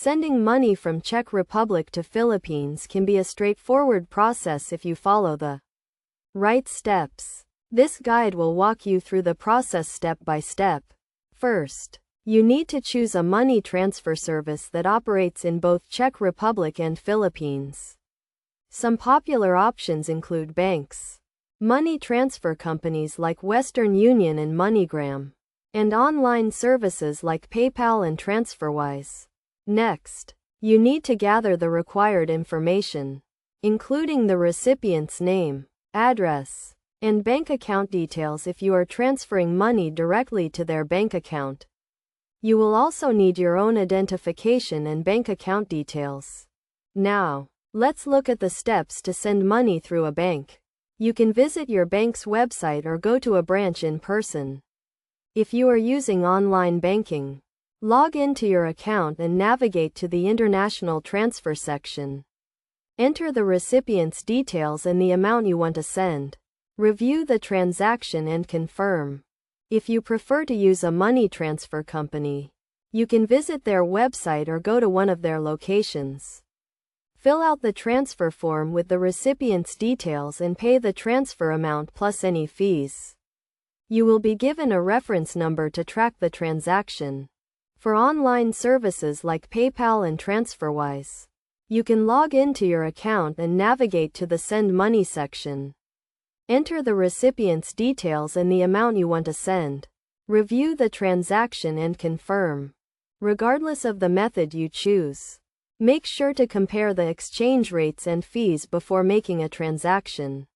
Sending money from Czech Republic to Philippines can be a straightforward process if you follow the right steps. This guide will walk you through the process step by step. First, you need to choose a money transfer service that operates in both Czech Republic and Philippines. Some popular options include banks, money transfer companies like Western Union and MoneyGram, and online services like PayPal and TransferWise. Next, you need to gather the required information, including the recipient's name, address, and bank account details if you are transferring money directly to their bank account. You will also need your own identification and bank account details. Now, let's look at the steps to send money through a bank. You can visit your bank's website or go to a branch in person. If you are using online banking, log into your account and navigate to the International Transfer section. Enter the recipient's details and the amount you want to send. Review the transaction and confirm. If you prefer to use a money transfer company, you can visit their website or go to one of their locations. Fill out the transfer form with the recipient's details and pay the transfer amount plus any fees. You will be given a reference number to track the transaction. For online services like PayPal and TransferWise, you can log into your account and navigate to the Send Money section. Enter the recipient's details and the amount you want to send. Review the transaction and confirm. Regardless of the method you choose, make sure to compare the exchange rates and fees before making a transaction.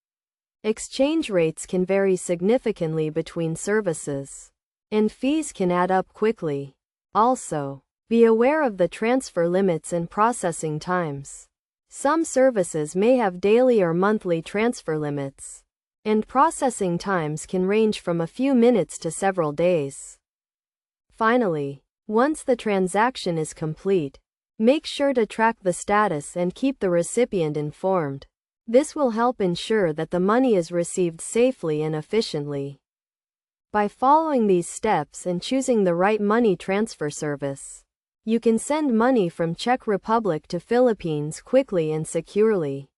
Exchange rates can vary significantly between services, and fees can add up quickly. Also, be aware of the transfer limits and processing times. Some services may have daily or monthly transfer limits, and processing times can range from a few minutes to several days. Finally, once the transaction is complete, make sure to track the status and keep the recipient informed. This will help ensure that the money is received safely and efficiently. By following these steps and choosing the right money transfer service, you can send money from Czech Republic to Philippines quickly and securely.